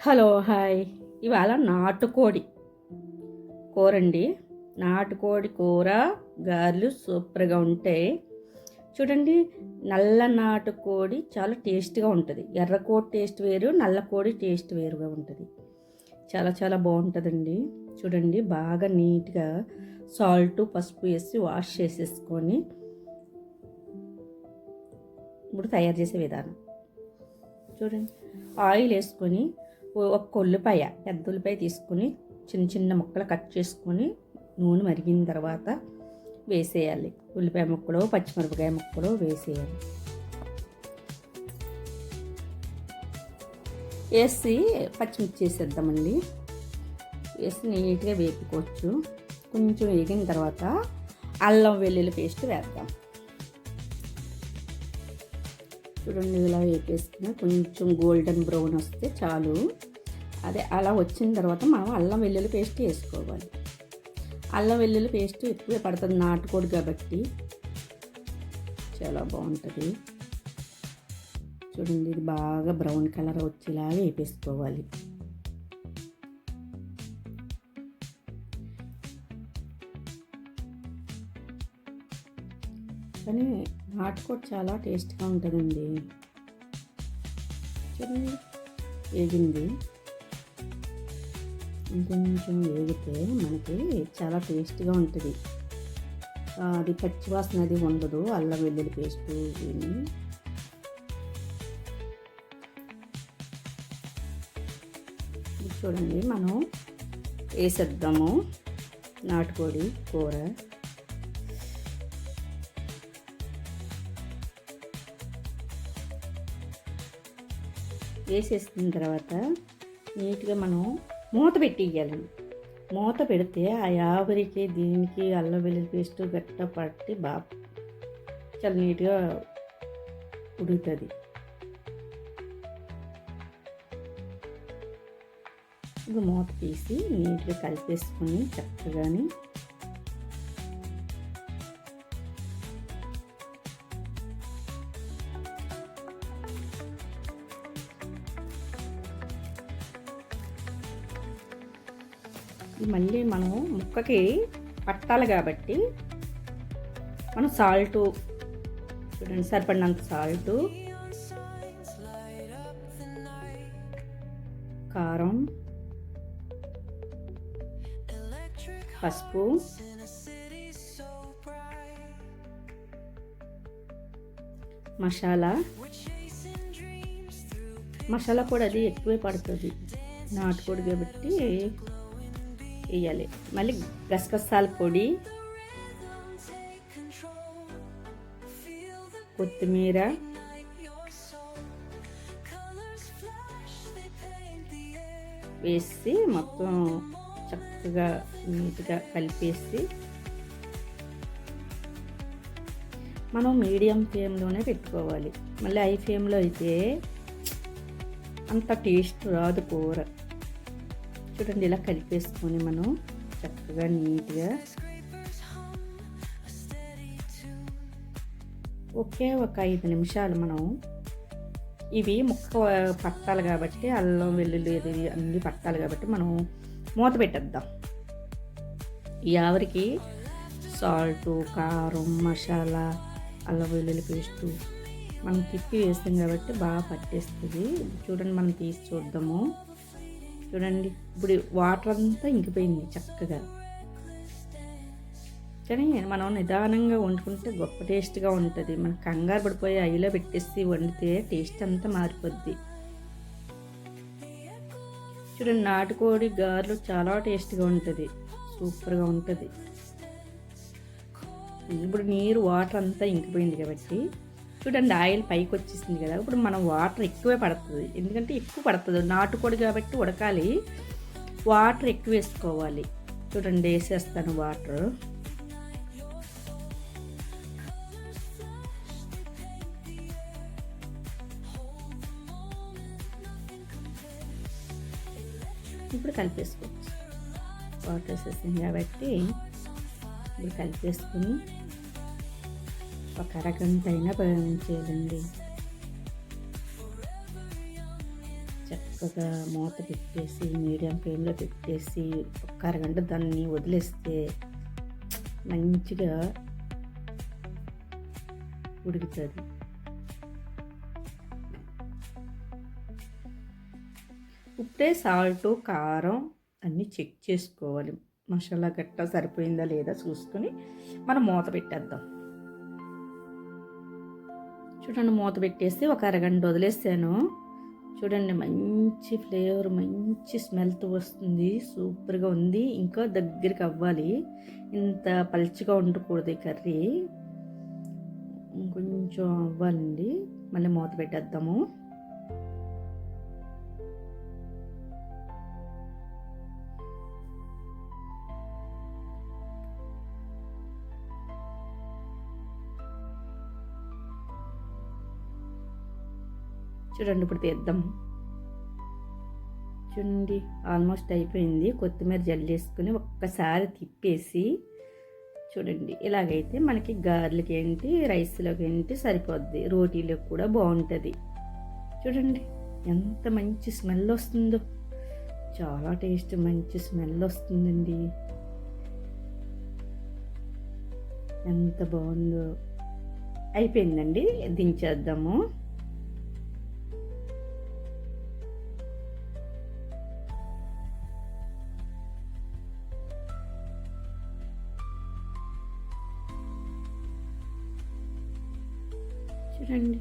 Hello hi. ఇవాళ నాటుకోడి కూరండి. నాటుకోడి కూర గారెలు సూపర్గా ఉంటాయి. చూడండి, నల్ల నాటుకోడి చాలా టేస్ట్గా ఉంటుంది. ఎర్రకోడి టేస్ట్ వేరు, నల్లకోడి టేస్ట్ వేరుగా ఉంటుంది. చాలా చాలా బాగుంటుందండి. చూడండి, బాగా నీట్గా సాల్ట్ పసుపు వేసి వాష్ చేసేసుకొని ఇప్పుడు తయారు చేసే విధానం చూడండి. ఆయిల్ వేసుకొని ఒక ఉల్లిపాయ, పెద్ద ఉల్లిపాయ తీసుకుని చిన్న చిన్న ముక్కలు కట్ చేసుకొని నూనె మరిగిన తర్వాత వేసేయాలి. ఉల్లిపాయ ముక్కలు పచ్చిమిరపకాయ ముక్కలు వేసేయాలి. వేసి పచ్చిమిర్చి వేసేద్దామండి. వేసి నీట్గా వేపుకోవచ్చు. కొంచెం వేగిన తర్వాత అల్లం వెల్లుల్లి పేస్ట్ వేద్దాం. చూడండి, ఇలా వేపేసుకుని కొంచెం గోల్డెన్ బ్రౌన్ వస్తే చాలు. అదే అలా వచ్చిన తర్వాత మనం అల్లం వెల్లుల్లి పేస్ట్ వేసుకోవాలి. అల్లం వెల్లుల్లి పేస్ట్ ఎక్కువే పడుతుంది నాటుకోడి కాబట్టి, చాలా బాగుంటుంది. చూడండి, ఇది బాగా బ్రౌన్ కలర్ వచ్చేలా వేపేసుకోవాలి. కానీ నాటుకోడి చాలా టేస్ట్గా ఉంటుందండి. చూడండి, వేగింది. ఇంకొంచెం వేగితే మనకి చాలా టేస్ట్గా ఉంటుంది. అది పచ్చివాసన అది ఉండదు. అల్లం వెల్లుల్లి పేస్టు చూడండి, మనం వేసేద్దాము నాటుకోడి కూర. వేసేసిన తర్వాత నీట్గా మనం మూత పెట్టేయాలి. మూత పెడితే ఆ యావరికి దీనికి అల్లం వెల్లుల్లి పేస్ట్ గట్ట పట్టి బాగా చాలా నీట్గా ఉడుకుతుంది. ఇప్పుడు మూత తీసి నీట్గా కలిపేసుకొని చక్కగాని మళ్ళీ మనం ముక్కకి పట్టాలి కాబట్టి మనం సాల్టు చూడండి, సరిపడినంత సాల్టు, కారం, పసుపు, మసాలా కూడా అది ఎక్కువే పడుతుంది నాటుకోడి కాబట్టి వేయాలి. మళ్ళీ గసగసాల పొడి, కొత్తిమీర, వేసి మొత్తం చక్కగా నీట్గా కలిపేసి మనం మీడియం ఫ్లేమ్లోనే పెట్టుకోవాలి. మళ్ళీ హై ఫ్లేమ్లో అయితే అంత టేస్ట్ రాదు కూర. చూడండి, ఇలా కలిపేసుకొని మనం చక్కగా నీట్గా ఒక 5 నిమిషాలు మనం ఇవి ముక్క పట్టాలి కాబట్టి, అల్లం వెల్లుల్లి ఇది అన్నీ పట్టాలి కాబట్టి మనం మూత పెట్టేద్దాం. ఈ ఆవిరికి సాల్టు, కారం, మసాలా, అల్లం వెల్లుల్లి పేస్టు మనం తిప్పి వేస్తాం కాబట్టి బాగా పట్టేస్తుంది. చూడండి, మనం తీసి చూద్దాము. చూడండి, ఇప్పుడు వాటర్ అంతా ఇంకిపోయింది చక్కగా. కానీ మనం నిదానంగా వండుకుంటే గొప్ప టేస్ట్గా ఉంటుంది. మనం కంగారు పడిపోయి ఐలో పెట్టేసి వండితే టేస్ట్ అంతా మారిపోద్ది. చూడండి, నాటుకోడి గారెలు చాలా టేస్ట్గా ఉంటుంది, సూపర్గా ఉంటుంది. ఇప్పుడు నీరు వాటర్ అంతా ఇంకిపోయింది కాబట్టి చూడండి, ఆయిల్ పైకి వచ్చేసింది కదా. ఇప్పుడు మనం వాటర్ ఎక్కువే పడుతుంది, ఎందుకంటే ఎక్కువ పడుతుంది నాటుకోడి కాబట్టి ఉడకాలి. వాటర్ ఎక్కువ వేసుకోవాలి. చూడండి, వేసేస్తాను వాటర్. ఇప్పుడు కలిపేసుకోవచ్చు. వాటర్ వేసేసింది కాబట్టి ఇప్పుడు కలిపేసుకుని ఒక అరగంట అయినా చేయాలండి. చక్కగా మూత పెట్టేసి మీడియం ఫ్లేమ్లో పెట్టేసి ఒక అరగంట దాన్ని వదిలేస్తే మంచిగా ఉడుకుతుంది. ఇప్పుడే సాల్టు కారం అన్నీ చెక్ చేసుకోవాలి. మసాలా గట్ట సరిపోయిందా లేదా చూసుకొని మనం మూత పెట్టేద్దాం. చూడండి, మూత పెట్టేసి ఒక అరగంట వదిలేసాను. చూడండి, మంచి ఫ్లేవర్, మంచి స్మెల్తో వస్తుంది. సూపర్గా ఉంది. ఇంకా దగ్గరికి అవ్వాలి. ఇంత పల్చగా ఉండకూడదు ఈ కర్రీ, కొంచెం అవ్వాలండి. మళ్ళీ మూత పెట్టేద్దాము. చూడండి, ఇప్పుడు తీద్దాం. చూడండి, ఆల్మోస్ట్ అయిపోయింది. కొత్తిమీర జల్లేసుకుని ఒక్కసారి తిప్పేసి చూడండి, ఇలాగైతే మనకి గారెలకి ఏంటి, రైస్లోకి ఏంటి సరిపోద్ది, రోటీలోకి కూడా బాగుంటుంది. చూడండి ఎంత మంచి స్మెల్ వస్తుందో, చాలా టేస్ట్, మంచి స్మెల్ వస్తుందండి. ఎంత బాగుందో. అయిపోయిందండి, దించేద్దాము. చూడండి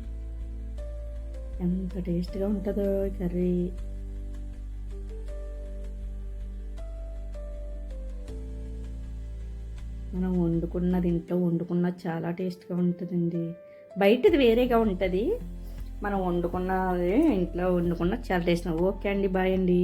ఎంత టేస్ట్గా ఉంటుందో కర్రీ. మనం వండుకున్నది ఇంట్లో వండుకున్నది చాలా టేస్ట్గా ఉంటుందండి. బయటది వేరేగా ఉంటుంది, మనం వండుకున్నది ఇంట్లో వండుకున్నది చాలా టేస్ట్గా. ఓకే అండి, బాయ్ అండి.